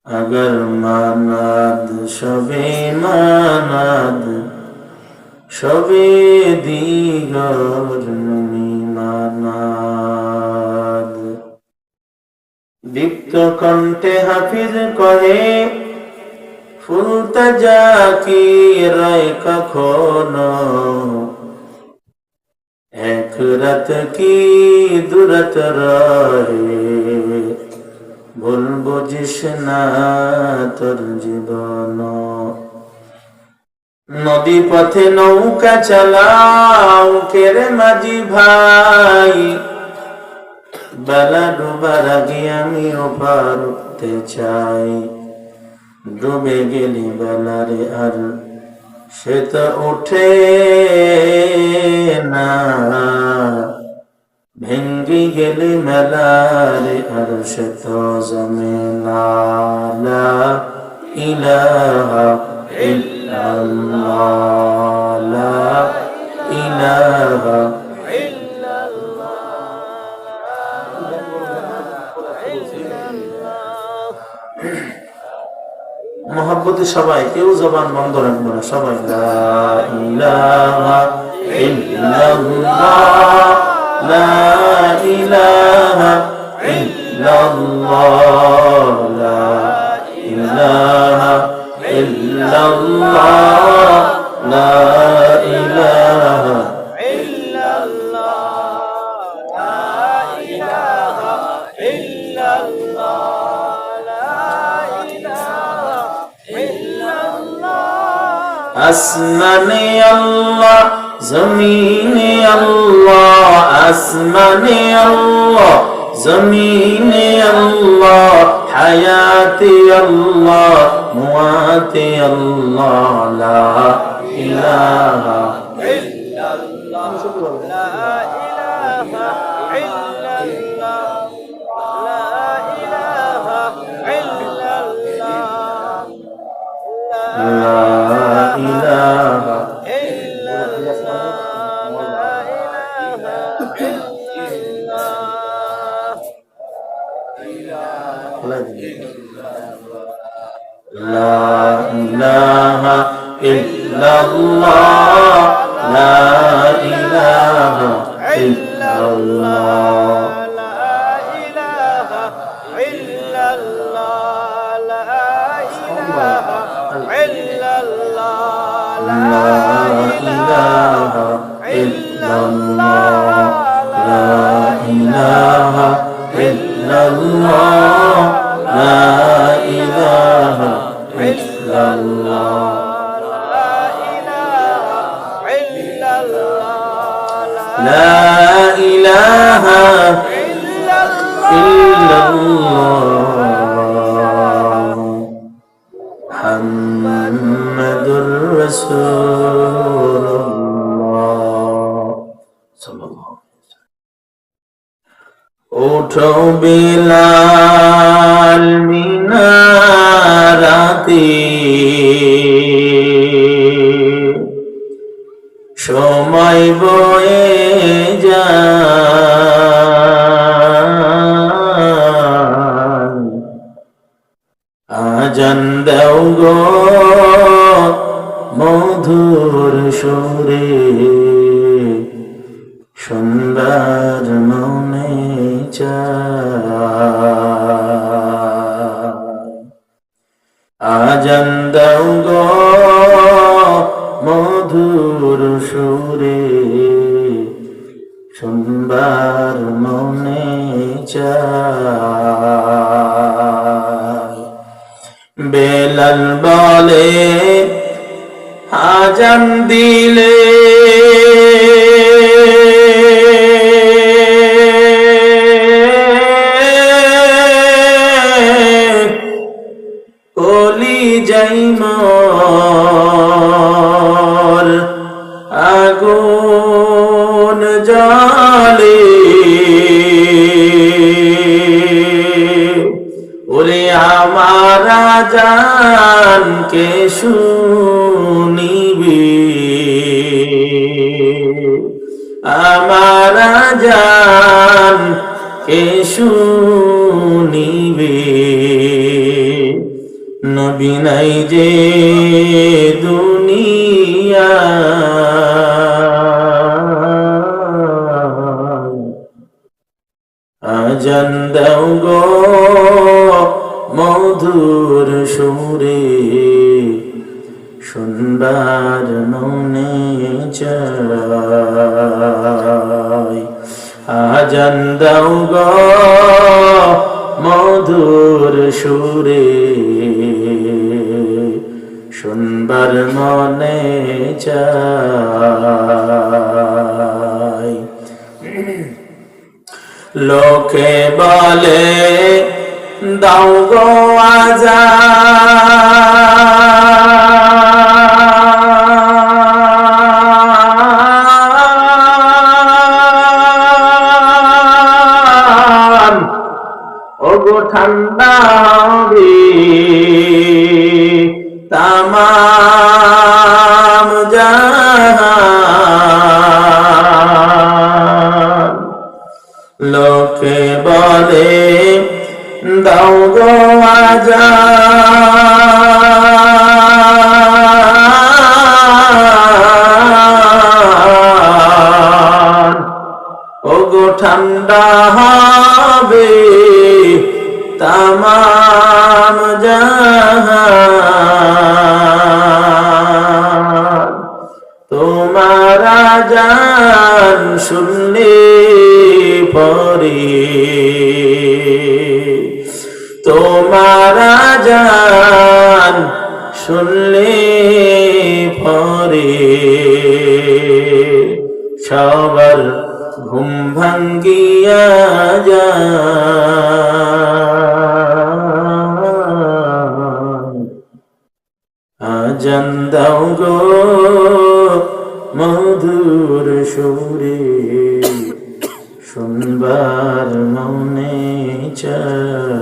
अगर मानाद शबे मानाद शबे दीगर नमी मानाद दीप्त कंठे हाफिज कहे ফুলতা জাকিরায় কখনো এক রাত কি দুরাত রহে বলবো জিস না তোর জীবন নদী পথে নৌকা চালাও কেরে মাঝি ভাই বেলা ডুবার আগে আমি ওপার উঠতে চাই ডুবে গেলি বেলারে আর সে তো ওঠে না ভেঙ্গি গেলি মেলারে আর সে তো জমে না লা ইলাহা ইল্লাল্লাহ লা ইলাহা মোহাব্বতে সবাই কেউ জবান বন্ধ রাখবে না, সবাই লা ইলাহা ইল্লাল্লাহ লা ইলাহা ইল্লাল্লাহ লা ইলাহা ইল্লাল্লাহ লা ইলাহা আসমানে আল্লাহ জমিনে আল্লাহ আসমানে আল্লাহ জমিনে আল্লাহ হায়াতে আল্লাহ মুআতে আল্লাহ লা ইলাহা ইল্লাল্লাহ লা ইলাহা ইল্লাল্লাহ লা ইলাহা ইল্লাল্লাহ লা ইলাহা ইল্লাল্লাহ লা ইলাহা ইল্লাল্লাহ লা ইলাহা ইল্লাল্লাহ মুহাম্মাদুর রাসূলুল্লাহ সাল্লাল্লাহু আলাইহি ওয়াসাল্লাম। ওঠো বিলাল মিনারাতে সময় বয়ে যায় আজান দাও গো মধুর সুরে সুন্দর মনে চায় আজান দাও গো মধুর সুরে সুন্দর মনে চায় বেলাল বলে আজান দিলে কলি যাইম আগুন জালে ওরে আমার আজানকে শুনিবি আমার আজানকে শুনিবি দিবে নবী নাই যে দুনিয়া আজান দাও গো মধুর সুরে শুনবার মনে চায় আজান দাও গো মধুর সুরে শুনবার মনে চায় লোকে বলে দাও গো আজান ওগো ঠান্ডা হবে তামাম জাহান লোকে বলে দাও গো আজান ওগো ঠান্ডা হবে তামাম জাহান তোমার আজান শুনলে পরে তোমার আজান শুনলে পরে সবার ঘুম ভাঙ্গিয়া যায় আজান দাও গো মধুর সুরে শুনবার মনে চায়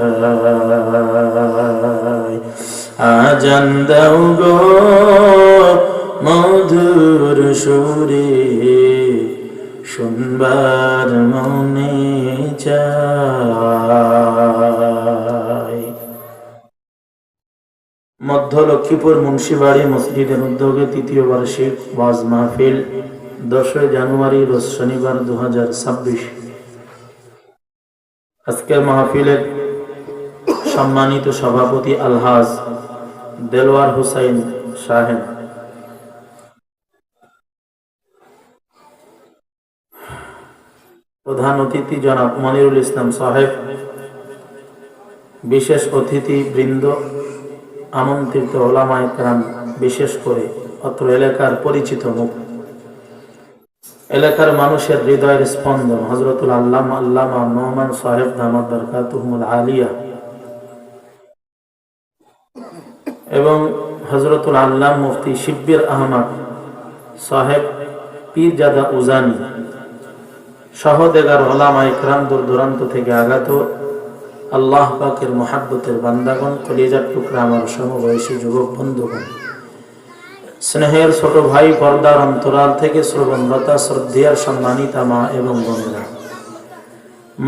আজান দাও গো মধুর সুরে শুনবার মনে চায় মধ্য লক্ষ্মীপুর মুন্সিবাড়ি মসজিদের উদ্যোগে তৃতীয় বার্ষিক ওয়াজ মাহফিল 10 জানুয়ারি রোজ শনিবার 2026 আজকের মাহফিলের সম্মানিত সভাপতি আলহাজ দেলওয়ার হুসাইন সাহেব, প্রধান অতিথি জনাব মনিরুল ইসলাম সাহেব, বিশেষ অতিথি বৃন্দ, আমন্ত্রিত ওলামায়ে কেরাম, বিশেষ করে অত্র এলাকার পরিচিত মুখ, এলাকার মানুষের হৃদয়ের স্পন্দন হযরতুল আল্লামা নোমান সাহেব দামাত বরকাতুহুল আলিয়া এবং হযরতুল আল্লামা মুফতি শিব্বির আহমদ সাহেব পীরজাদা উজানি সহ 11 ওলামায়ে কেরাম দূর দূরান্ত থেকে আগত আল্লাহ পাকের মুহাব্বতের বান্দাগণ, কলিজার টুকরা আমার সমবয়সী যুবক বন্ধুগণ, স্নেহের ছোট ভাই, পর্দার অন্তরাল থেকে শ্রবণরতা শ্রদ্ধেয়ার সম্মানিতা মা এবং বোনেরা,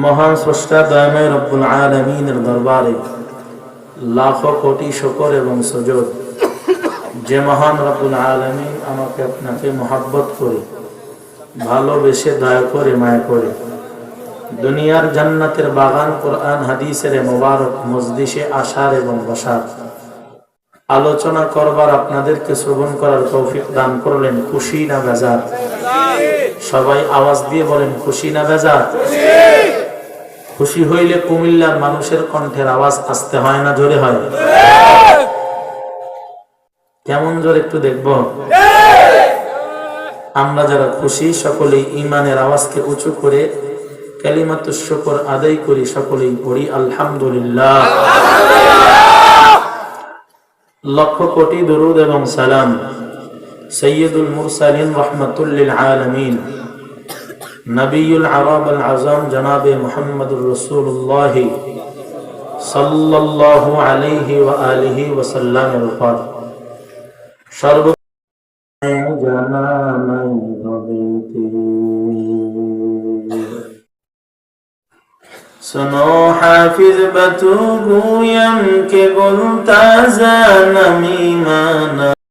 মহান স্রষ্টা দয়াময় রব্বুল আলামিনের দরবারে লাখো কোটি শুকর এবং সুজুদ, যে মহান রব্বুল আলামিন আমাকে আপনাকে মুহাব্বত করে ভালোবেসে দয়া করে মায়া করে দুনিয়ার জান্নাতের বাগান কোরআন হাদিসের মোবারক মজলিসে আসার এবং বসার, আলোচনা করবার, আপনাদেরকে শ্রবণ করার তৌফিক দান করলেন। খুশি না বেজার? সবাই আওয়াজ দিয়ে বলেন খুশি না বেজার? খুশি হইলে কুমিল্লার মানুষের কণ্ঠের আওয়াজ আসতে হয় না জোরে হয়? কেমন জোরে একটু দেখব? আমরা যারা খুশি সকলেই ঈমানের আওয়াজকে উঁচু করে কালিমাতুশ শুকর আদায় করি, সকলেই পড়ি আলহামদুলিল্লাহ। লক্ষ কোটি দুরুদ এবং সালাম সাইয়্যিদুল মুরসালিন রাহমাতুল লিল আলামিন নবিয়ুল আরব আল আযম জনাবে মুহাম্মদুর রাসূলুল্লাহ সাল্লাল্লাহু আলাইহি ওয়া আলিহি ওয়া সাল্লামের উপর সর্ব জানা নাই হবেতে सुनो हाफिज बतू गुयम के गुल ताजा नमी माना